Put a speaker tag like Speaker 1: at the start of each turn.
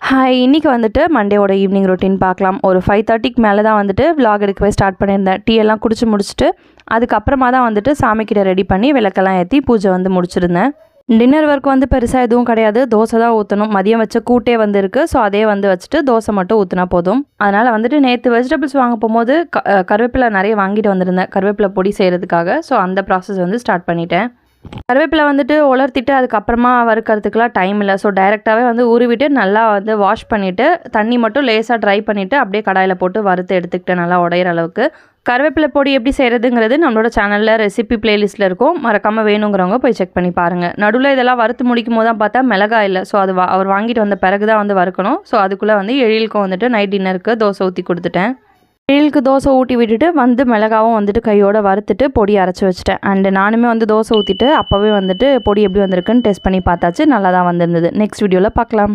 Speaker 1: Hi, இன்றைக்கி வந்துட்டு மண்டேவோட evening routine பார்க்கலாம். ஒரு 5:30க்கு மேலே தான் வந்துட்டு விலாக் எடுக்கவே ஸ்டார்ட் பண்ணியிருந்தேன். டீ எல்லாம் குடிச்சு முடிச்சுட்டு அதுக்கப்புறமா தான் வந்துட்டு சாமிக்கிட்ட ரெடி பண்ணி விளக்கெல்லாம் ஏற்றி பூஜை வந்து முடிச்சிருந்தேன். டின்னர் ஒர்க் வந்து பெருசாக எதுவும் கிடையாது. தோசை தான் ஊற்றணும். மதியம் வச்ச கூட்டே வந்து இருக்குது. ஸோ அதே வந்து வச்சுட்டு தோசை மட்டும் ஊற்றினா போதும். அதனால் வந்துட்டு நேற்று வெஜிடபிள்ஸ் வாங்க போகும்போது கருவேப்பிலை நிறைய வாங்கிட்டு வந்திருந்தேன் கருவேப்பிலை பொடி செய்கிறதுக்காக. ஸோ அந்த ப்ராசஸ் வந்து ஸ்டார்ட் பண்ணிட்டேன். கருவேப்பிலை வந்துட்டு உலர்த்திட்டு அதுக்கப்புறமா வறுக்கிறதுக்குலாம் டைம் இல்லை. ஸோ டைரெக்டாகவே வந்து உருவிட்டு நல்லா வந்து வாஷ் பண்ணிவிட்டு தண்ணி மட்டும் லேசாக ட்ரை பண்ணிவிட்டு அப்படியே கடாயில் போட்டு வறுத்து எடுத்துக்கிட்டேன் நல்லா உடையிற அளவுக்கு. கருவேப்பிலை பொடி எப்படி செய்கிறதுங்கிறது நம்மளோட சேனலில் ரெசிபி பிளேலிஸ்ட்டில் இருக்கும். மறக்காமல் வேணுங்கிறவங்க போய் செக் பண்ணி பாருங்கள். நடுவில் இதெல்லாம் வறுத்து முடிக்கும் போது தான் பார்த்தா மிளகாய் இல்லை. ஸோ அது அவர் வாங்கிட்டு வந்த பிறகு தான் வந்து வறுக்கணும். ஸோ அதுக்குள்ளே வந்து எழிலுக்கும் வந்துட்டு நைட் டின்னருக்கு தோசை ஊற்றி கொடுத்துட்டேன். எழிலுக்கு தோசை ஊட்டி விட்டுட்டு வந்து மிளகாவும் வந்துட்டு கையோடு வறுத்துட்டு பொடி அரைச்சி வச்சிட்டேன். அண்டு நானுமே வந்து தோசை ஊற்றிட்டு அப்போவே வந்துட்டு பொடி எப்படி வந்திருக்குன்னு டெஸ்ட் பண்ணி பார்த்தாச்சு. நல்லா தான் வந்திருந்தது. நெக்ஸ்ட் வீடியோவில் பார்க்கலாம்.